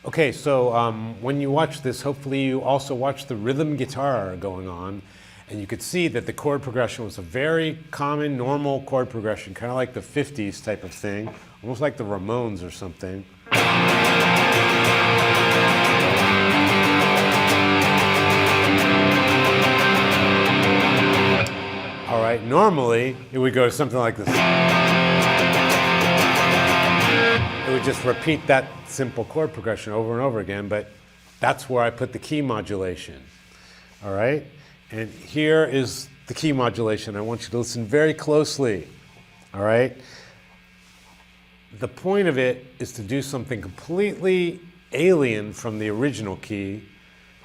Okay, so when you watch this, hopefully you also watch the rhythm guitar going on, and you could see that the chord progression was a very common, normal chord progression, kind of like the 50s type of thing, almost like the Ramones or something. All right, normally it would go to something like this. It would just repeat that simple chord progression over and over again, but that's where I put the key modulation. All right? And here is the key modulation. I want you to listen very closely. All right? The point of it is to do something completely alien from the original key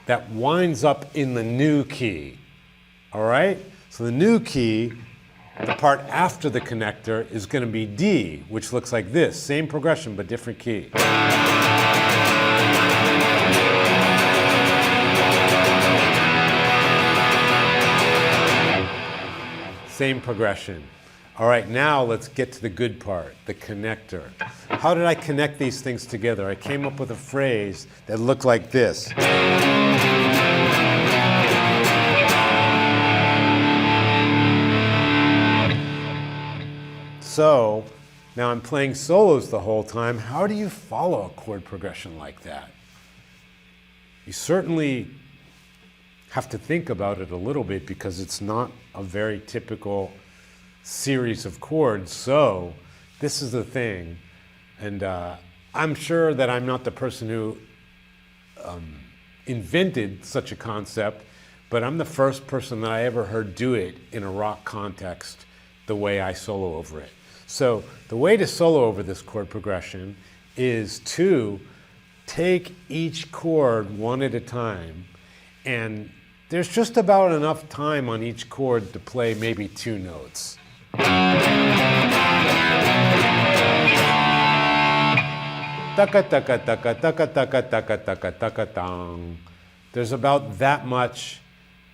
that winds up in the new key. All right? So the new key, the part after the connector, is going to be D, which looks like this. Same progression, but different key. Same progression. All right, now let's get to the good part, the connector. How did I connect these things together? I came up with a phrase that looked like this. So now I'm playing solos the whole time. How do you follow a chord progression like that? You certainly have to think about it a little bit because it's not a very typical series of chords. So this is the thing. And I'm sure that I'm not the person who invented such a concept, but I'm the first person that I ever heard do it in a rock context the way I solo over it. So the way to solo over this chord progression is to take each chord one at a time, and there's just about enough time on each chord to play maybe 2 notes. Taka taka taka taka taka taka taka taka tang. There's about that much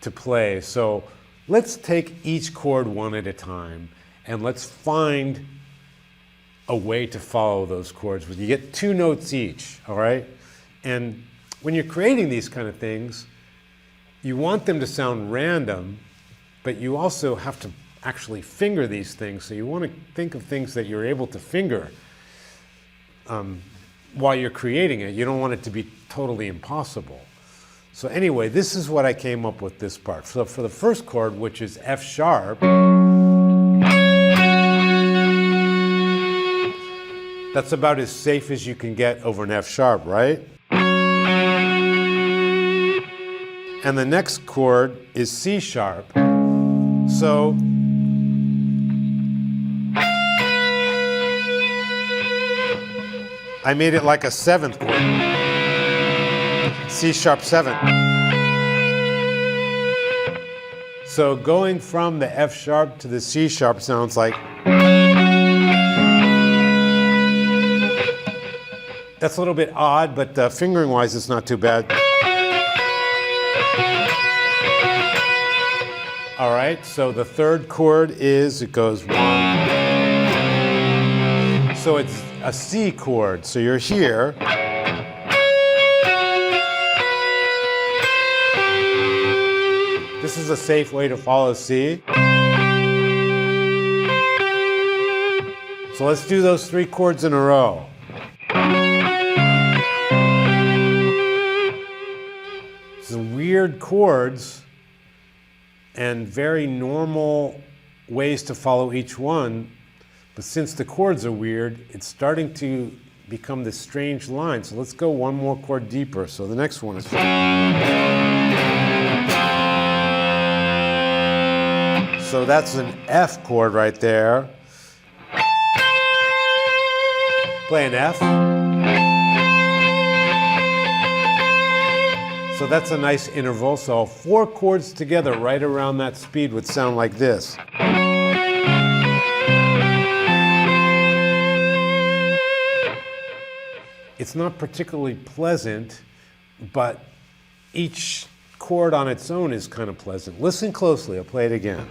to play. So let's take each chord one at a time, and let's find a way to follow those chords. You get 2 notes each, all right? And when you're creating these kind of things, you want them to sound random, but you also have to actually finger these things. So you want to think of things that you're able to finger while you're creating it. You don't want it to be totally impossible. So anyway, this is what I came up with this part. So for the first chord, which is F sharp, that's about as safe as you can get over an F sharp, right? And the next chord is C sharp. So I made it like a 7th chord. C sharp 7. So going from the F sharp to the C sharp sounds like. That's a little bit odd, but fingering wise it's not too bad. All right, so the third chord is, it goes 1. So it's a C chord. So you're here. This is a safe way to follow C. So let's do those 3 chords in a row. Some weird chords and very normal ways to follow each one, but since the chords are weird, it's starting to become this strange line. So let's go 1 more chord deeper. So the next one is. So that's an F chord right there. Play an F. So that's a nice interval. So 4 chords together right around that speed would sound like this. It's not particularly pleasant, but each chord on its own is kind of pleasant. Listen closely. I'll play it again.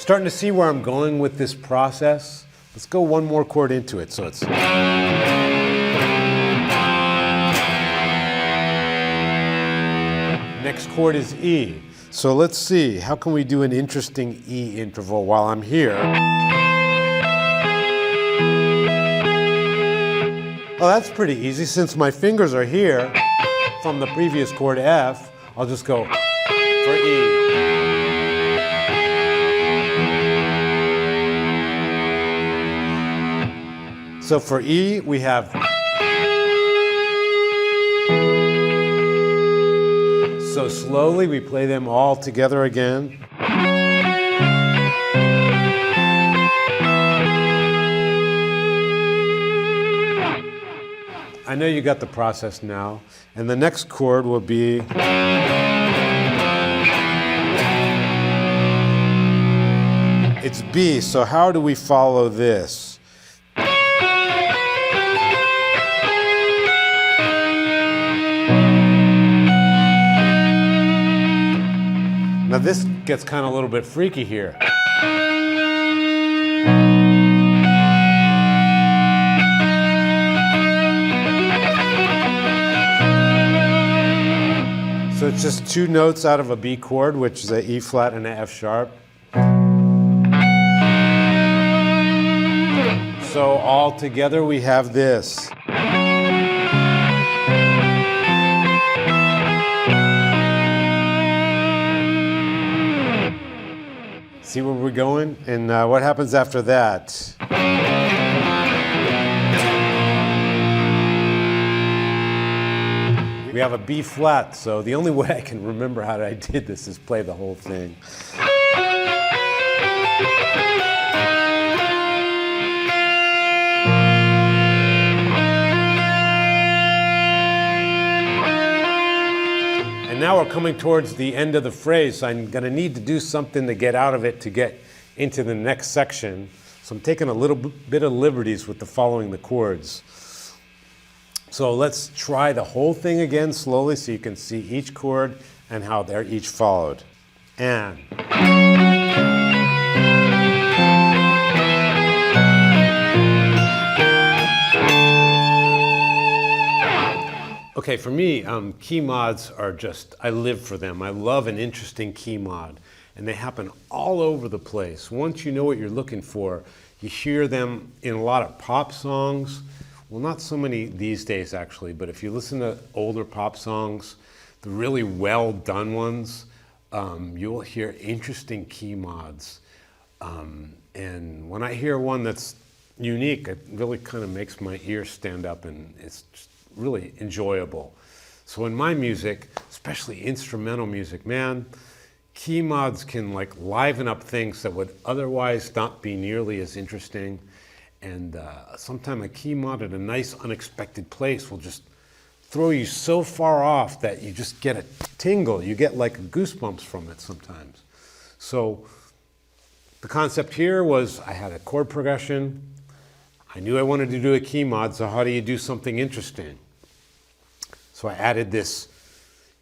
Starting to see where I'm going with this process? Let's go one more chord into it. So it's... Next chord is E. So let's see, how can we do an interesting E interval while I'm here? Oh, that's pretty easy. Since my fingers are here from the previous chord F, I'll just go for E. So for E, we have... So slowly we play them all together again. I know you got the process now. And the next chord will be... It's B, so how do we follow this? Now this gets kind of a little bit freaky here. So it's just two notes out of a B chord, which is an E flat and an F sharp. So all together we have this. See where we're going? And what happens after that? We have a B flat, so the only way I can remember how I did this is play the whole thing. And now we're coming towards the end of the phrase, so I'm going to need to do something to get out of it to get into the next section. So I'm taking a little bit of liberties with the following the chords. So let's try the whole thing again slowly so you can see each chord and how they're each followed. And... Okay, for me, key mods are just, I live for them. I love an interesting key mod, and they happen all over the place. Once you know what you're looking for, you hear them in a lot of pop songs. Well, not so many these days, actually, but if you listen to older pop songs, the really well-done ones, you'll hear interesting key mods. And when I hear one that's unique, it really kind of makes my ears stand up, and it's just really enjoyable. So in my music, especially instrumental music, man, key mods can like liven up things that would otherwise not be nearly as interesting. And sometimes a key mod at a nice unexpected place will just throw you so far off that you just get a tingle. You get like goosebumps from it sometimes. So the concept here was I had a chord progression. I knew I wanted to do a key mod, so how do you do something interesting? So I added this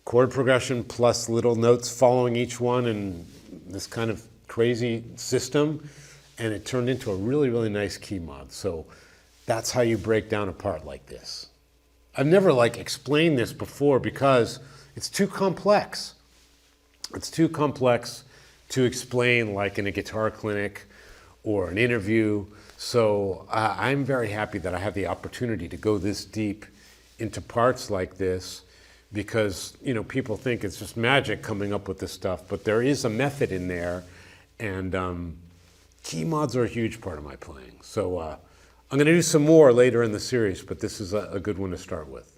chord progression plus little notes following each one and this kind of crazy system, and it turned into a really, really nice key mod. So that's how you break down a part like this. I've never like explained this before because it's too complex. It's too complex to explain like in a guitar clinic or an interview. So I'm very happy that I have the opportunity to go this deep into parts like this because, you know, people think it's just magic coming up with this stuff, but there is a method in there, and key mods are a huge part of my playing. So I'm going to do some more later in the series, but this is a good one to start with.